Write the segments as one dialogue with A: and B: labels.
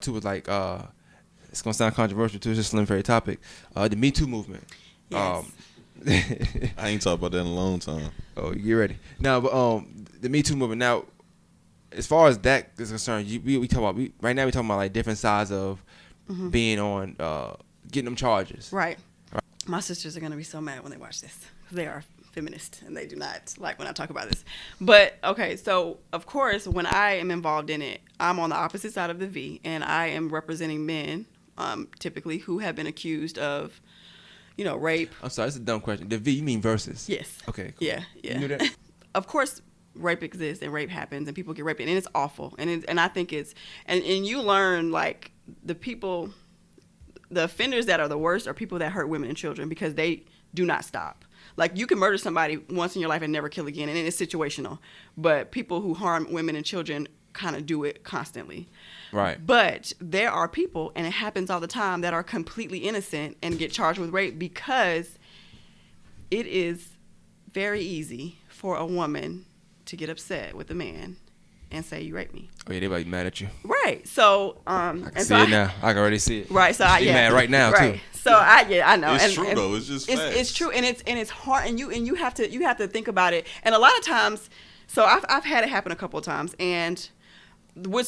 A: too with like it's gonna sound controversial too. It's just a slim very topic. The Me Too movement.
B: Yes.
C: I ain't talked about that in a long time.
A: Oh, you get ready now. But the Me Too movement. Now, as far as that is concerned, we talk about right now. We talking about like different sides of being on getting them charges.
B: Right. My sisters are gonna be so mad when they watch this. They are feminist and they do not like when I talk about this. But okay, so of course, when I am involved in it, I'm on the opposite side of the V, and I am representing men, typically who have been accused of, rape.
A: I'm sorry, it's a dumb question. The V, you mean versus?
B: Yes.
A: Okay. Cool.
B: Yeah.
A: You knew that?
B: Of course, rape exists and rape happens and people get raped, and it's awful. And I think it's and you learn like the offenders that are the worst are people that hurt women and children because they do not stop. Like, you can murder somebody once in your life and never kill again, and it's situational. But people who harm women and children kind of do it constantly.
A: Right.
B: But there are people, and it happens all the time, that are completely innocent and get charged with rape because it is very easy for a woman to get upset with a man and say, you raped me.
A: Oh yeah, they might be mad at you.
B: Right. So
A: I can see it now. I can already see it.
B: Right. So
A: She's mad right now too.
B: So I know.
C: It's true though. It's just facts.
B: It's true, and it's hard, and you have to think about it. And a lot of times, so I've had it happen a couple of times, and when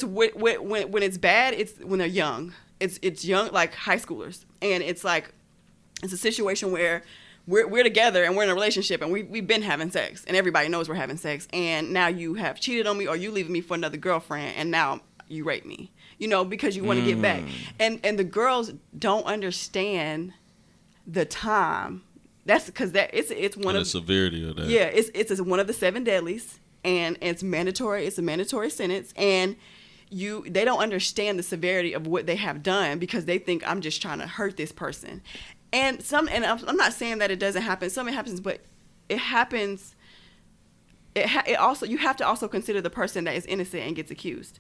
B: it's bad, it's when they're young. It's young, like high schoolers, and it's a situation where we're together and we're in a relationship and we've been having sex and everybody knows we're having sex, and now you have cheated on me or you leaving me for another girlfriend and now you rape me, because you want to get back. And the girls don't understand the time. That's because it's one of
C: the severity of that.
B: Yeah, it's one of the 7 deadlies, and it's mandatory. It's a mandatory sentence, and they don't understand the severity of what they have done because they think I'm just trying to hurt this person. And I'm not saying that it doesn't happen. Some it happens, but it happens. It also, you have to also consider the person that is innocent and gets accused,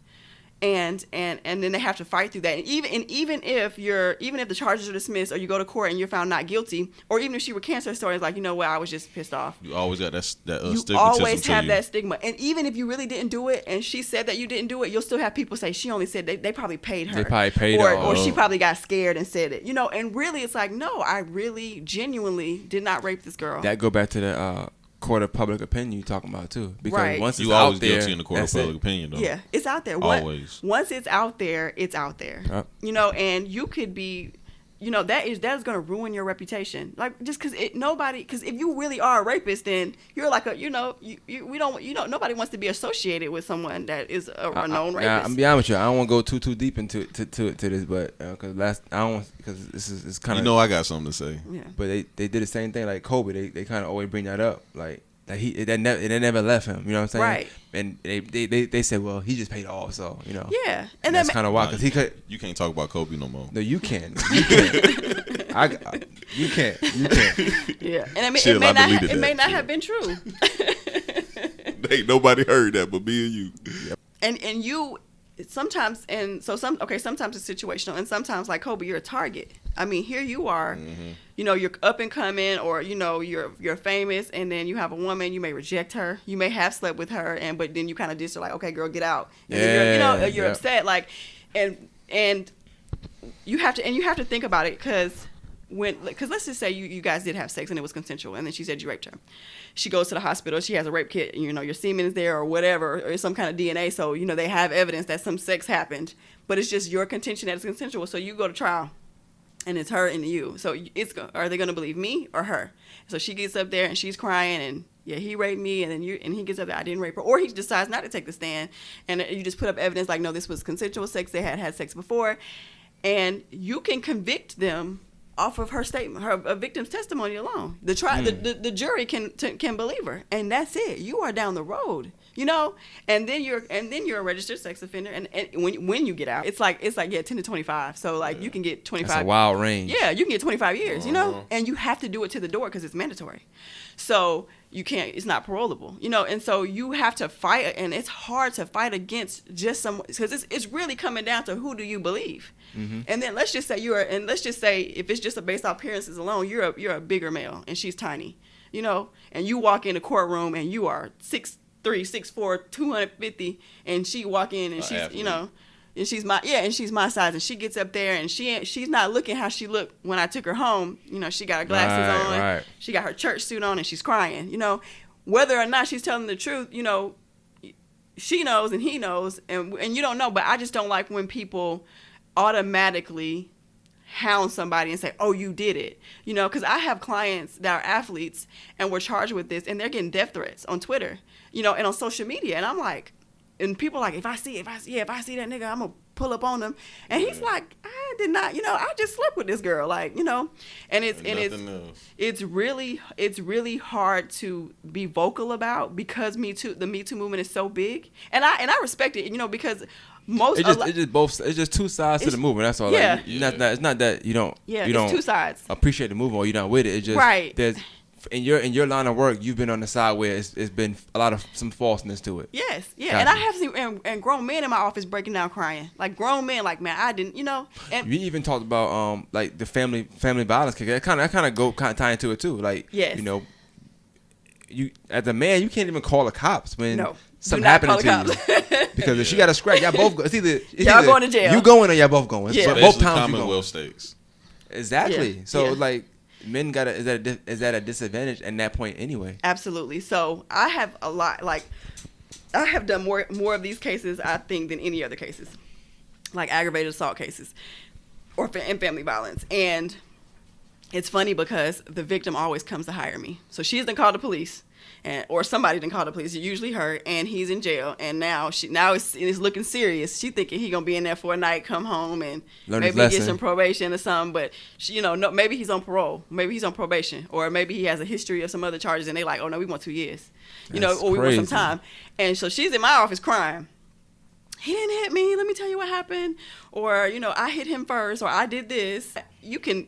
B: and then they have to fight through that. And even if the charges are dismissed or you go to court and you're found not guilty, or even if she recants her story, it's like, I was just pissed off.
C: You always got that
B: you
C: stigmatism
B: always
C: to
B: have
C: you.
B: that stigma. And even if you really didn't do it and she said that you didn't do it, you'll still have people say she only said they probably paid her.
A: They probably paid
B: or,
A: her.
B: Or she probably got scared and said it. And really it's like, no, I really genuinely did not rape this girl.
A: That go back to the court of public opinion you talking about too, because
B: right.
A: once it's
C: you
A: out
C: always
A: there,
C: guilty in the court of public opinion though.
B: Yeah, it's out there.
C: Always.
B: Once it's out there, it's out there.
A: Yep.
B: And you could be, that is going to ruin your reputation. Like, just because because if you really are a rapist, then you're like nobody wants to be associated with someone that is a known rapist.
A: I'm be honest with you, I don't want to go too deep into this, but because this is kind of.
C: I got something to say.
B: Yeah.
A: But they did the same thing like Kobe. They kind of always bring that up, like that it never left him. You know what I'm saying?
B: Right.
A: And they said, well, he just paid off, so
B: Yeah,
A: and that's kind of why, because he could.
C: You can't talk about Kobe no more.
A: No, you can. You can. You can't.
B: Yeah, and
C: Chill,
B: it may not have been true.
C: Ain't nobody heard that but me and you.
A: Yep.
B: And you sometimes, sometimes it's situational, and sometimes, like Kobe, you're a target. I mean, here you are, you're up and coming, or you're famous, and then you have a woman, you may reject her, you may have slept with her, but then you kind of diss her, like, okay, girl, get out. And then you're upset, like, and you have to think about it, because let's just say you guys did have sex and it was consensual, and then she said you raped her. She goes to the hospital, she has a rape kit, your semen is there or whatever, or some kind of DNA, so they have evidence that some sex happened, but it's just your contention that it's consensual. So you go to trial and it's her and you, so are they going to believe me or her? So she gets up there and she's crying, and he raped me, and then he gets up there, I didn't rape her, or he decides not to take the stand, and you just put up evidence like, no, this was consensual sex, they had sex before, and you can convict them off of her statement, a victim's testimony alone. The the jury can believe her, and that's it. You are down the road, and then you're a registered sex offender, and when you get out, it's like 10 to 25. So like you can get 25.
A: That's a wild range.
B: Yeah, you can get 25 years, and you have to do it to the door because it's mandatory. So you can't. It's not parolable, and so you have to fight, and it's hard to fight against just someone, because it's really coming down to who do you believe. Mm-hmm. And then let's just say if it's just based off appearances alone, you're a bigger male and she's tiny, and you walk in the courtroom and you are 6'3", 6'4", 250, and she walk in and she's
C: athlete.
B: and she's my size, and she gets up there and she's not looking how she looked when I took her home. She got her glasses on,
A: right.
B: She got her church suit on, and she's crying. Whether or not she's telling the truth, she knows and he knows, and you don't know. But I just don't like when people automatically hound somebody and say, oh, you did it, because I have clients that are athletes and were charged with this, and they're getting death threats on Twitter, and on social media, and I'm like, and people are like, if I see that nigga, I'm gonna pull up on him, and he's like, I did not, I just slept with this girl, like, and it's really hard to be vocal about, because the Me Too movement is so big, and I respect it, because
A: it's just two sides to the movement. That's all.
B: Yeah.
A: It's not that you don't.
B: Yeah,
A: you don't
B: it's two sides.
A: Appreciate the movement or you're not with it. It's just
B: right.
A: There's in your line of work, you've been on the side where it's been a lot of some falseness to it.
B: Yes, yeah,
A: Gotcha.
B: And I have seen and grown men in my office breaking down crying, like grown men, like, man, I didn't, And
A: you even talked about like the family violence case. That kind of tie into it too. Like,
B: yes.
A: You as a man, you can't even call the cops when something
B: not
A: happening to you. Because if she got a scratch, y'all both go. It's
B: y'all going to jail.
A: You going or y'all both going.
B: Yeah.
A: Both times
C: Commonwealth states.
A: Exactly.
B: Yeah.
A: So
B: Yeah.
A: like, men is that a disadvantage at that point anyway?
B: Absolutely. So I have a lot. Like, I have done more of these cases, I think, than any other cases, like aggravated assault cases, and family violence. And it's funny because the victim always comes to hire me. So she doesn't call the police, or somebody didn't call the police. It's usually her, and he's in jail. And now it's looking serious. She thinking he gonna be in there for a night, come home, and maybe get some probation or something. But she, no, maybe he's on parole, maybe he's on probation, or maybe he has a history of some other charges, and they like, oh no, we want 2 years, or we want some time. And so she's in my office crying. He didn't hit me. Let me tell you what happened. Or I hit him first, or I did this. You can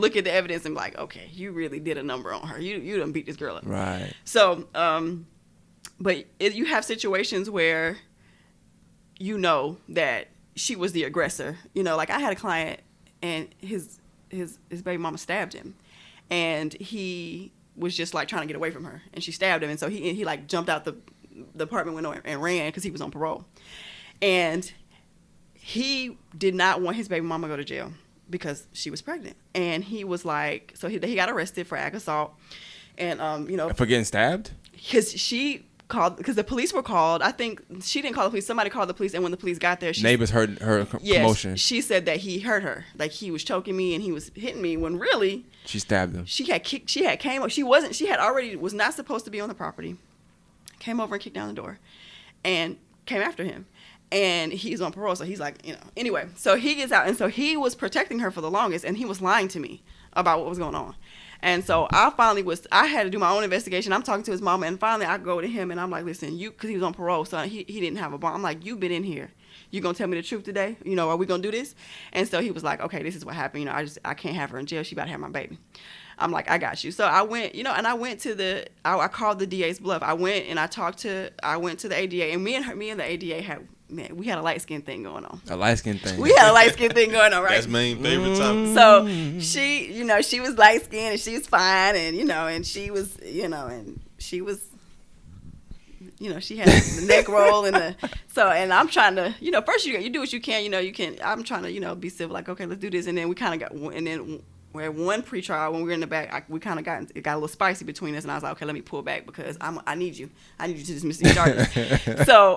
B: look at the evidence and be like, okay, you really did a number on her. You done beat this girl up.
A: Right.
B: So, but you have situations where that she was the aggressor. Like I had a client, and his baby mama stabbed him, and he was just like trying to get away from her, and she stabbed him, and so he like jumped out the apartment window and ran because he was on parole, and he did not want his baby mama to go to jail because she was pregnant. And he was like, so he got arrested for ag assault, and
A: for getting stabbed,
B: because the police were called. I think she didn't call the police, somebody called the police, and when the police got there,
A: neighbors heard her commotion.
B: She said that he hurt her, like he was choking me and he was hitting me, when really
A: she stabbed him.
B: She was not supposed to be on the property, came over and kicked down the door and came after him. And he's on parole, so he's like, Anyway, so he gets out, and so he was protecting her for the longest, and he was lying to me about what was going on. And so I had to do my own investigation. I'm talking to his mama, and finally I go to him, and I'm like, listen, because he was on parole, so he didn't have a bond. I'm like, you've been in here. You gonna tell me the truth today? Are we gonna do this? And so he was like, okay, this is what happened. I can't have her in jail. She about to have my baby. I'm like, I got you. So I went, and I went to I called the DA's bluff. I went and I went to the ADA, and me and the ADA we had a light skin thing going on.
A: A light skin thing.
B: We had a light skin thing going on, right?
C: That's main favorite topic.
B: So she, she was light skinned and she was fine, and and she was, and she was, she had the neck roll and and I'm trying to, first you do what you can, I'm trying to, be civil, like, okay, let's do this, and then we kind of got, and then where one pretrial, when we were in the back, we kind of it got a little spicy between us, and I was like, okay, let me pull back because I need you to dismiss these charges. So,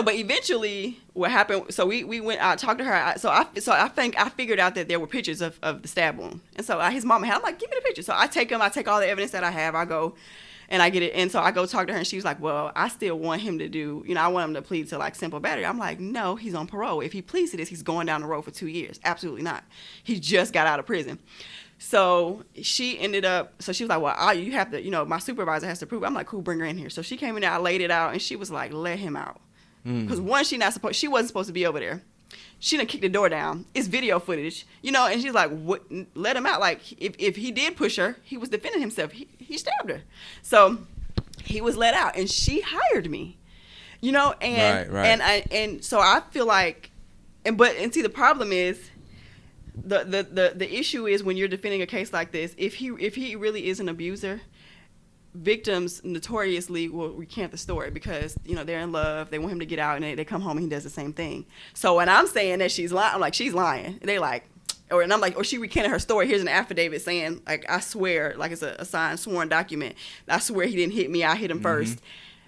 B: but eventually what happened, so we went, I talked to her, I think I figured out that there were pictures of the stab wound, and so his mama I'm like, give me the picture. So I take all the evidence that I have, I go, and I get it, and so I go talk to her, and she was like, well, I still want him to do, I want him to plead to like simple battery. I'm like, no, he's on parole. If he pleads to this, he's going down the road for 2 years. Absolutely not. He just got out of prison. So she ended up, so she was like, well, you have to, my supervisor has to prove it. I'm like, cool, bring her in here. So she came in there, I laid it out, and she was like, let him out. Because one, she wasn't supposed to be over there. She done kicked the door down. It's video footage, and she's like, "What? Let him out." Like, if he did push her, he was defending himself. He stabbed her, so he was let out, and she hired me, and
A: right.
B: and so I feel like, and see, the problem is, the issue is when you're defending a case like this, if he really is an abuser, victims notoriously will recant the story because, you know, they're in love, they want him to get out, and they come home and he does the same thing. So when I'm saying that she's lying, I'm like, she's lying. They like, and I'm like, or she recanted her story. Here's an affidavit saying, like, I swear, like it's a signed, sworn document. I swear he didn't hit me. I hit him first.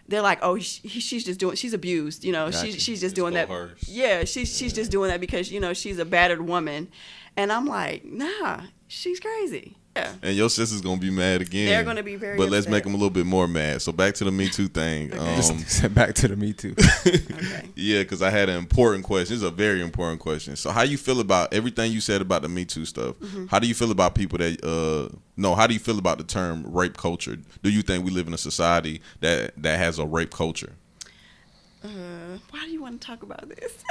B: They're like, oh, she's just doing, she's abused. You know,
A: Gotcha.
B: she's just doing that.
C: Hers.
B: Yeah, she's just doing that because, you know, she's a battered woman. And I'm like, nah, she's crazy. Yeah.
C: And your sister's gonna be mad again.
B: They're gonna be very
C: But let's
B: upset.
C: make them a little bit more mad. So back to the Me Too thing.
A: Just back to the Me Too.
B: Okay.
C: Yeah, because I had an important question. This is a very important question. So how you feel about everything you said about the Me Too stuff? How do you feel about people that how do you feel about the term rape culture? Do you think we live in a society that has a rape culture?
B: Why do you want to talk about this?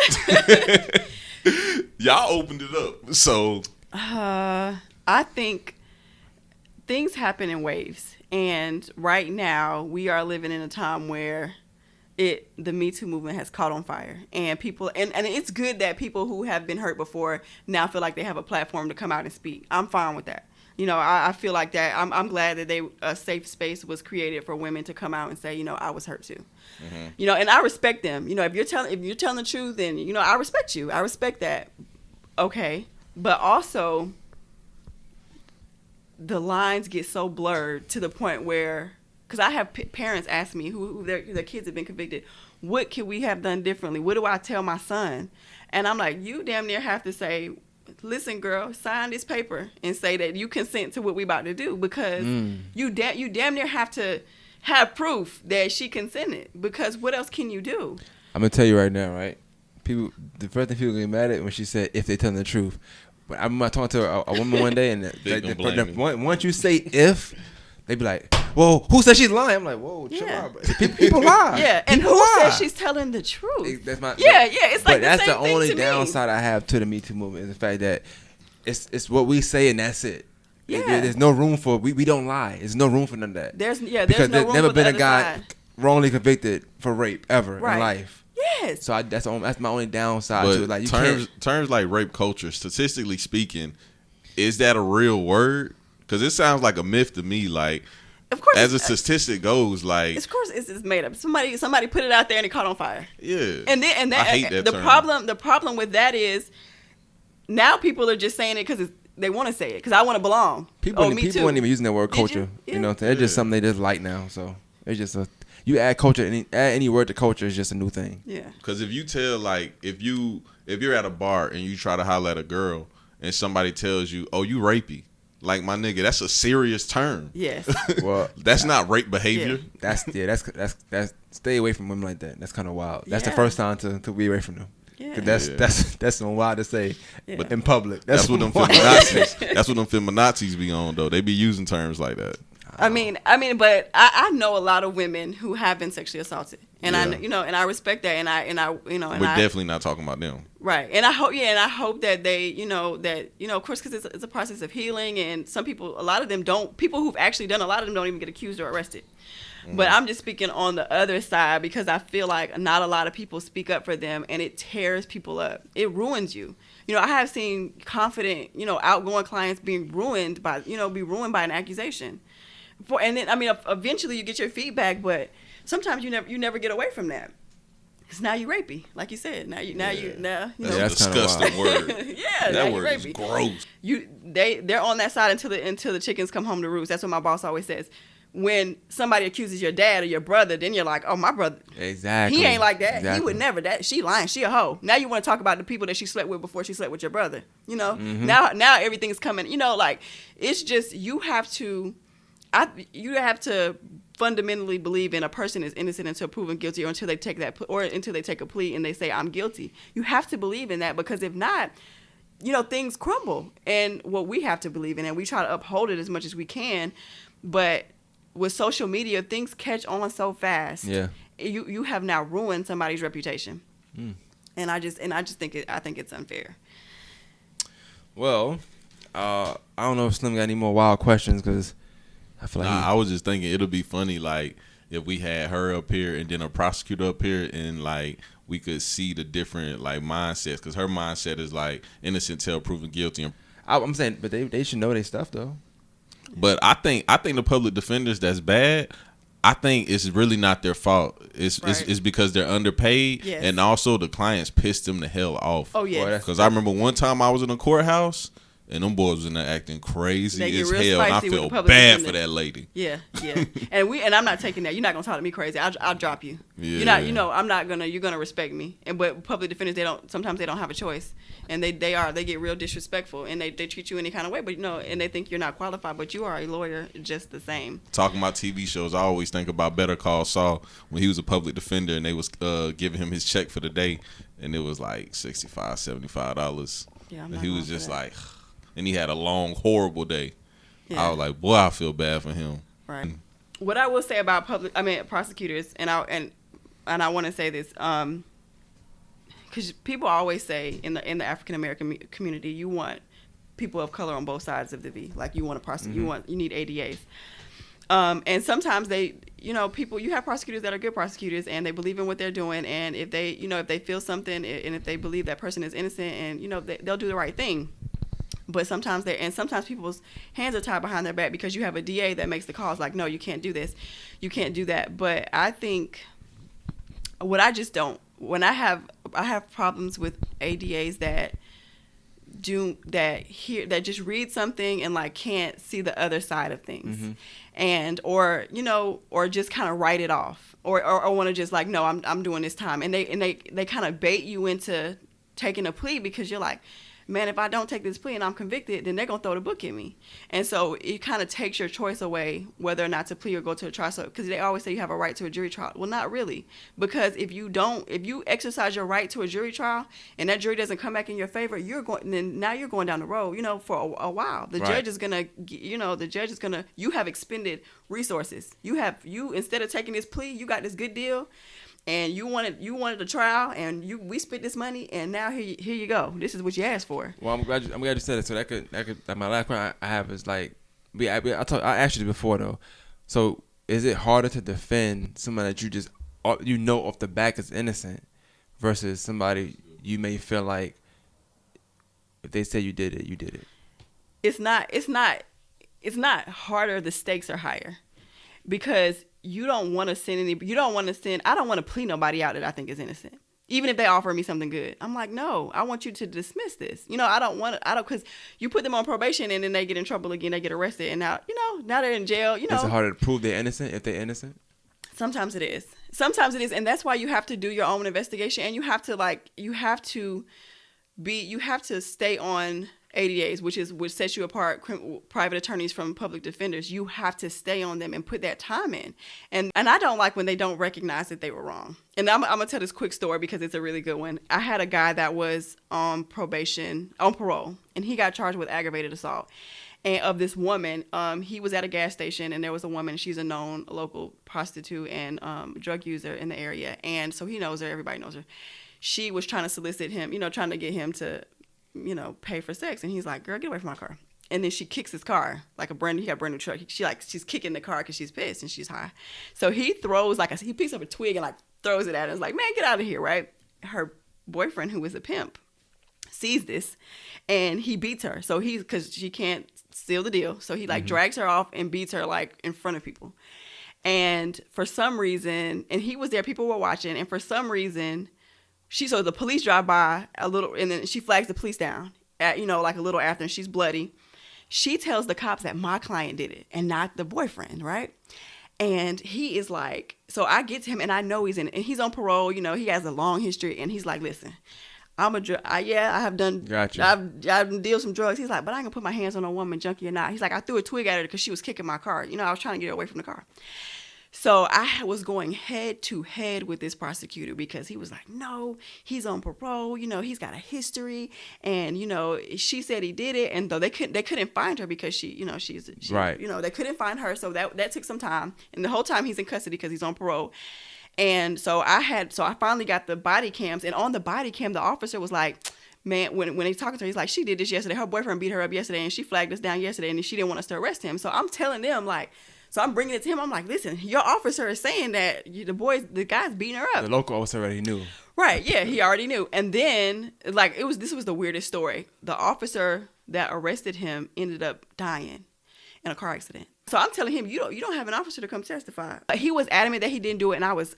C: Y'all opened it up. So
B: I think things happen in waves, and right now we are living in a time where the Me Too movement has caught on fire, and people, and it's good that people who have been hurt before now feel like they have a platform to come out and speak. I'm fine with that. You know, I feel like that. I'm glad that a safe space was created for women to come out and say, you know, I was hurt too. You know, and I respect them. You know, if you're telling the truth, then, you know, I respect you. I respect that. Okay, but also the lines get so blurred to the point where, because I have parents ask me who their kids have been convicted, what could we have done differently? What do I tell my son? And I'm like, you damn near have to say, listen, girl, sign this paper and say that you consent to what we about to do, because you damn near have to have proof that she consented, because what else can you do?
A: I'm gonna tell you right now, right? The first thing people get mad at when she said if they tell the truth. But I'm talking to a woman one day, and once you say if, they be like, "Whoa, who said she's lying?" I'm like, "Whoa, chill out, bro. People lie."
B: Yeah, and
A: people
B: who
A: lie.
B: says she's telling the truth?
A: That's my
B: It's like
A: but that's
B: the
A: the
B: same thing
A: only
B: to me.
A: downside I have to the Me Too movement is the fact that it's what we say and that's it.
B: Yeah.
A: There's no room for we don't lie. There's no room for none of that.
B: There's
A: because
B: no
A: there's
B: room
A: never
B: for
A: been
B: the
A: a
B: other
A: guy
B: side.
A: wrongly convicted for rape ever
B: Right.
A: in life.
B: Yes.
A: So that's my only downside
C: but
A: to it. Like you
C: terms like rape culture, statistically speaking, is that a real word? Because it sounds like a myth to me. Like,
B: Of course,
C: as a statistic goes, like,
B: of course, it's made up. Somebody put it out there and it caught on fire.
C: yeah.
B: And
C: I hate that
B: the
C: term.
B: problem with that is now people are just saying it because they want to say it, because I want to belong.
A: people
B: Me
A: people
B: too.
A: weren't even using that word
B: Did you?
A: culture.
B: Yeah.
A: You know, what I'm saying? It's just something they just like now. So it's just you add culture, add any word to culture is just a new thing.
B: Yeah.
C: Because if you tell, like, if you're at a bar and you try to holler at a girl and somebody tells you, "Oh, you rapey," like, my nigga, that's a serious term.
B: Yes.
A: Well,
C: That's not rape behavior.
A: that's stay away from women like that. That's kind of wild. That's the
B: Yeah.
A: first time to be away from them.
B: Yeah.
A: 'Cause that's some wild to say
B: Yeah.
A: in public.
C: That's what them
A: wild.
C: feminazis. That's what them feminazis be on, though. They be using terms like that.
B: I mean, but I know a lot of women who have been sexually assaulted, and
C: Yeah.
B: and I respect that, and I
C: We're definitely not talking about them.
B: right, and I hope that they, of course, because it's a process of healing, and a lot of them don't. People who've actually done a lot of them don't even get accused or arrested. But I'm just speaking on the other side, because I feel like not a lot of people speak up for them, and it tears people up. It ruins you. You know, I have seen confident, outgoing clients being ruined by an accusation. And then, I mean, eventually you get your feedback, but sometimes you never get away from that. Because now you're rapey, like you said. Now you
C: That's a
A: That's kinda
C: disgusting word.
B: yeah, now
C: That
B: you
C: word is
B: rapey.
C: gross.
B: They're on that side until the chickens come home to roost. That's what my boss always says. When somebody accuses your dad or your brother, then you're like, oh, my brother,
A: Exactly.
B: he ain't like that.
A: Exactly.
B: He would never. That she lying. She a hoe. Now you want to talk about the people that she slept with before she slept with your brother. You know.
A: Mm-hmm.
B: Now everything's coming. You know, like, it's just you have to fundamentally believe in a person is innocent until proven guilty, or until they take a plea and they say I'm guilty. You have to believe in that, because if not, things crumble. And what we have to believe in, and we try to uphold it as much as we can, but with social media, things catch on so fast.
A: Yeah.
B: You have now ruined somebody's reputation. And I just think it's unfair.
A: Well, I don't know if Slim got any more wild questions, because I feel like
C: I was just thinking it'll be funny, like, if we had her up here and then a prosecutor up here, and, like, we could see the different, like, mindsets, because her mindset is like innocent till proven guilty.
A: I'm saying, but they should know their stuff though.
C: But I think the public defenders that's bad. I think it's really not their fault. It's because they're underpaid,
B: yes.
C: and also the clients pissed them the hell off.
B: Oh yeah.
C: Because I remember one time I was in a courthouse. And them boys was in there acting crazy as hell, and I feel bad for that lady.
B: Yeah, yeah. and I'm not taking that. You're not gonna talk to me crazy. I'll drop you.
C: Yeah.
B: You're not. I'm not gonna. You're gonna respect me. But public defenders, sometimes they don't have a choice, and they get real disrespectful, and they treat you any kind of way. But and they think you're not qualified, but you are a lawyer just the same.
C: Talking about TV shows, I always think about Better Call Saul when he was a public defender, and they was giving him his check for the day, and it was like $65, $75.
B: Yeah,
C: and he was just like. And he had a long, horrible day. Yeah. I was like, boy, I feel bad for him.
B: Right. What I will say about prosecutors, and I want to say this, because people always say in the African American community, you want people of color on both sides of the V. Like you want to prosecute, you need ADAs. And sometimes you have prosecutors that are good prosecutors and they believe in what they're doing. And if they feel something and if they believe that person is innocent and, they'll do the right thing. But sometimes people's hands are tied behind their back because you have a DA that makes the calls like, no, you can't do this, you can't do that. But I think when I have problems with ADAs that just read something and like can't see the other side of things, and or just kind of write it off or want to just like, no, I'm doing this time, and they kind of bait you into taking a plea because you're like, man, if I don't take this plea and I'm convicted, then they're going to throw the book at me. And so it kind of takes your choice away whether or not to plea or go to a trial. Because they always say you have a right to a jury trial. Well, not really. Because if you exercise your right to a jury trial and that jury doesn't come back in your favor, you're going down the road, for a while. The judge is going to, you have expended resources. You instead of taking this plea, you got this good deal. And you wanted a trial, and we spent this money, and now here you go. This is what you asked for.
A: Well, I'm glad you said it. So that could my last point I have is like, I asked you this before though. So is it harder to defend somebody that you just off the back is innocent versus somebody you may feel like if they say you did it, you did it?
B: It's not harder. The stakes are higher because. I don't want to plea nobody out that I think is innocent. Even if they offer me something good. I'm like, no, I want you to dismiss this. Because you put them on probation and then they get in trouble again, they get arrested. And now they're in jail, Is it
A: harder to prove they're innocent if they're innocent?
B: Sometimes it is. And that's why you have to do your own investigation and you have to stay on ADAs, which sets you apart, private attorneys from public defenders. You have to stay on them and put that time in. And I don't like when they don't recognize that they were wrong. And I'm going to tell this quick story because it's a really good one. I had a guy that was on parole, and he got charged with aggravated assault. And of this woman, he was at a gas station, and there was a woman. She's a known local prostitute and drug user in the area. And so he knows her. Everybody knows her. She was trying to solicit him, trying to get him to pay for sex. And he's like, girl, get away from my car. And then she kicks his car, he got a brand new truck. She's kicking the car because she's pissed and she's high. So he throws, he picks up a twig and throws it at her. It's like, man, get out of here, right? Her boyfriend, who was a pimp, sees this and he beats her. So because she can't seal the deal. So he drags her off and beats her in front of people. And for some reason, and he was there, people were watching. And for some reason, so the police drive by a little, and then she flags the police down at, a little after, and she's bloody. She tells the cops that my client did it and not the boyfriend, right? And he is like, so I get to him and I know and he's on parole, he has a long history, and he's like, listen, I have done,
A: gotcha.
B: I've dealt some drugs. He's like, but I ain't gonna put my hands on a woman, junkie or not. He's like, I threw a twig at her because she was kicking my car. I was trying to get her away from the car. So I was going head to head with this prosecutor because he was like, no, he's on parole. He's got a history. And, she said he did it. And though they couldn't find her because she
A: right.
B: They couldn't find her. So that took some time. And the whole time he's in custody because he's on parole. And so I finally got the body cams. And on the body cam, the officer was like, man, when he's talking to her, he's like, she did this yesterday. Her boyfriend beat her up yesterday and she flagged us down yesterday and she didn't want us to arrest him. So I'm telling them so I'm bringing it to him. I'm like, listen, your officer is saying that the guy's beating her up.
A: The local officer already knew.
B: Right. Yeah, he already knew. And then this was the weirdest story. The officer that arrested him ended up dying. in a car accident. So I'm telling him, you don't have an officer to come testify. He was adamant that he didn't do it, and I was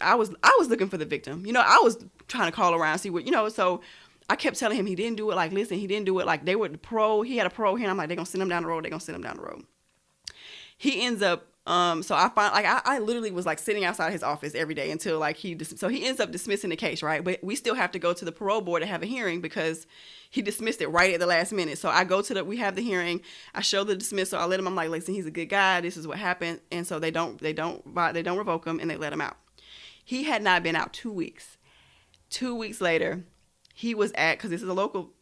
B: looking for the victim. I was trying to call around, see what, so I kept telling him he didn't do it. Like, listen, he didn't do it. Like, they were the parole. He had a parole here, and I'm like, they're gonna send him down the road. He ends up, so I literally was like sitting outside his office every day until like so he ends up dismissing the case, right? But we still have to go to the parole board to have a hearing because he dismissed it right at the last minute. So I go we have the hearing. I show the dismissal. I let him. I'm like, listen, he's a good guy. This is what happened. And so they don't revoke him, and they let him out. He had not been out 2 weeks. 2 weeks later, he was because this is a local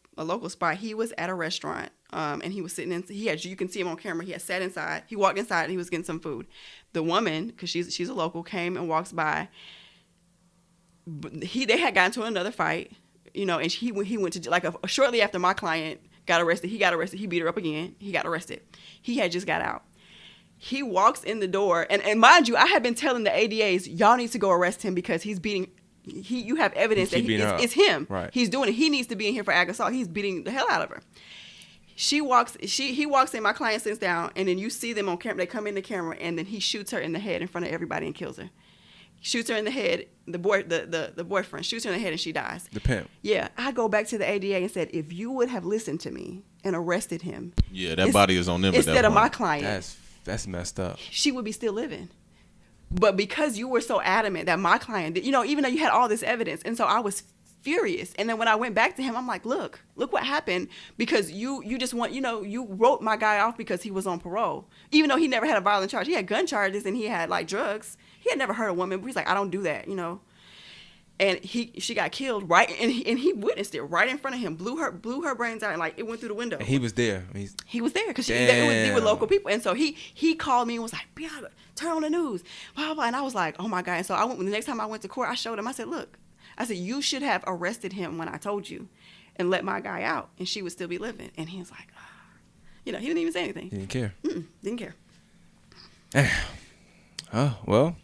B: spot. He was at a restaurant, and he was sitting in. You can see him on camera. He had sat inside. He walked inside, and he was getting some food. The woman, because she's a local, came and walks by. They had gotten into another fight. And he went to, like, shortly after my client got arrested, he got arrested. He beat her up again. He got arrested. He had just got out. He walks in the door, and mind you, I had been telling the ADAs, y'all need to go arrest him because he's beating. You have evidence that it's him.
A: Right.
B: He's doing it. He needs to be in here for ag assault. He's beating the hell out of her. He walks in. My client sits down, and then you see them on camera. They come in the camera, and then he shoots her in the head in front of everybody and kills her. Shoots her in the head. The boyfriend shoots her in the head, and she dies.
A: The pimp.
B: Yeah, I go back to the ADA and said, if you would have listened to me and arrested him,
C: that body is on them
B: instead of my client.
A: That's messed up.
B: She would be still living. But because you were so adamant that my client, even though you had all this evidence, and so I was furious. And then when I went back to him, I'm like, look what happened, because you just want, you wrote my guy off because he was on parole, even though he never had a violent charge. He had gun charges and he had like drugs. He had never hurt a woman, but he's like, I don't do that, And she got killed right, and he witnessed it right in front of him, blew her brains out, and like it went through the window.
A: And he was there.
B: He was there because they were local people, and so he called me and was like, Bianca, turn on the news, blah, blah, blah. And I was like, oh my God. And so the next time I went to court, I showed him. I said, look, you should have arrested him when I told you, and let my guy out, and she would still be living. And he was like, he didn't even say anything.
A: He didn't care.
B: Didn't care.
A: Oh well.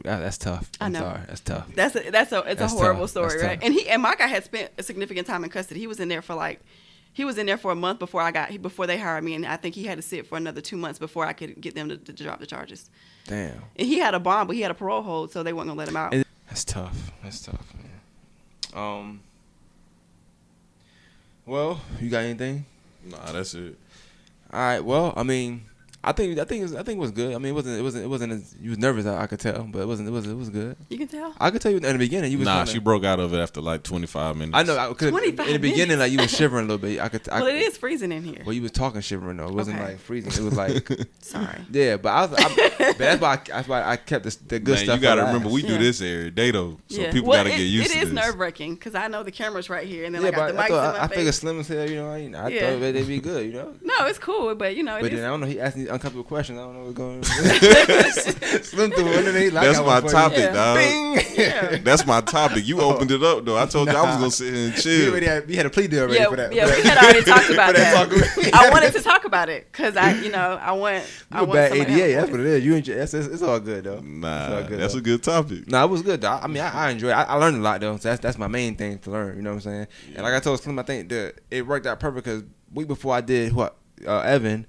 A: That's tough. I'm sorry. That's tough.
B: It's a horrible story, right?
A: Tough.
B: And my guy had spent a significant time in custody. He was in there for a month before they hired me, and I think he had to sit for another 2 months before I could get them to drop the charges.
A: Damn.
B: And he had a bond, but he had a parole hold, so they weren't gonna let him out.
A: That's tough, man. Well, you got anything?
C: Nah, that's it.
A: All right. Well, I mean, I think it was good. I mean, it wasn't as, you was nervous, I could tell, but it was good.
B: You can tell?
A: I could tell you in the beginning you was
C: she broke out of it after like 25 minutes.
A: I know, in the beginning, like you was shivering a little bit.
B: Well, it is freezing in here.
A: Well, you was talking shivering though. It wasn't like freezing. It was like
B: sorry.
A: Yeah, but but that's why I kept the good stuff.
C: You gotta remember, we do this every day though, so people gotta get used to this.
B: It is nerve-wracking because I know the camera's right here, and then
A: I
B: got the mics in my face.
A: I figured Slim as hell, I thought they'd be good,
B: No, it's cool, but
A: But then I don't know. He asked me uncomfortable questions. I don't know what's going on. Slim threw underneath.
C: That's my topic, dog.
A: Bing.
B: Yeah.
C: That's my topic. You opened it up though. I told you I was gonna sit here and chill.
A: We had a plea deal ready for that.
B: Yeah, we had already talked about that. I wanted to talk about it because I want.
A: You a bad ADA. That's what it is. It's all good though.
C: Nah, that's a good topic.
A: Nah, it was good though. I mean, I enjoyed it. I learned a lot though. So that's my main thing to learn. You know what I'm saying? Yeah. And like I told Slim, I think it worked out perfect because week before I did Evan.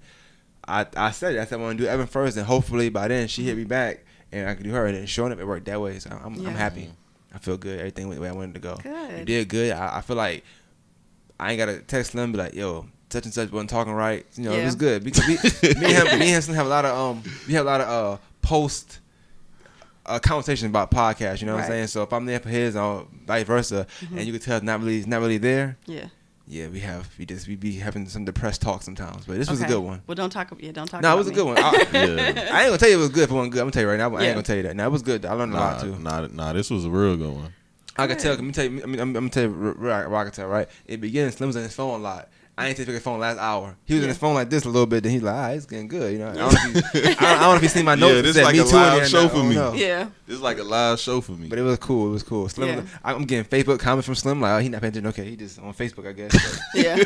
A: I said I want to do Evan first, and hopefully by then she hit me back and I could do her. And showing up, it worked that way. So I'm happy. I feel good. Everything went the way I wanted to go.
B: Good.
A: You did good. I feel like I ain't gotta text Slim and be like, yo, such and such wasn't talking right. It was good because me and him Slim have a lot of post conversations about podcasts. You know what I'm saying? So if I'm there for his or vice versa, and you can tell it's not really there. Yeah. Yeah, we be having some depressed talk sometimes, but this was a good one.
B: Well, don't talk. About
A: No, it was a good one. I ain't gonna tell you it was good if it wasn't good. I'm gonna tell you right now. I ain't gonna tell you that. No, it was good. I learned a lot too.
C: Nah, this was a real good one.
A: I can tell. I'm gonna tell you. I can tell. Right. In the beginning, Slim was on his phone a lot. I ain't take his phone last hour. He was on his phone like this a little bit. Then he's like, all right, it's getting good. I don't know if he seen my notes.
C: Yeah, this is like a live show for me.
B: Yeah.
C: This is like a live show for me.
A: But it was cool. Slim, I'm getting Facebook comments from Slim. Like, he not paying attention. Okay, he just on Facebook, I guess.
B: Yeah.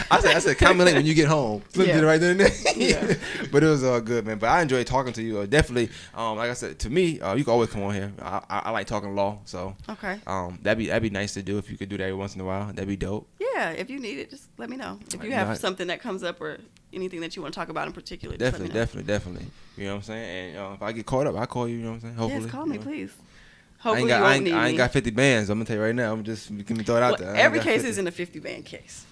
A: I said, comment late when you get home. Slim did it right there and there. Yeah. But it was all good, man. But I enjoyed talking to you. Definitely, like I said, to me, you can always come on here. I like talking law, so
B: okay.
A: That'd be nice to do if you could do that every once in a while. That'd be dope.
B: Yeah, if you need it, just let me know. If you have something that comes up or anything that you want to talk about in particular,
A: definitely. You know what I'm saying? And if I get caught up, I'll call you. You know what I'm saying? Hopefully.
B: Yes, call me,
A: know?
B: please.
A: Hopefully I ain't got 50 bands. I'm gonna tell you right now. I'm just let me throw it out there.
B: Every case isn't a 50 band case.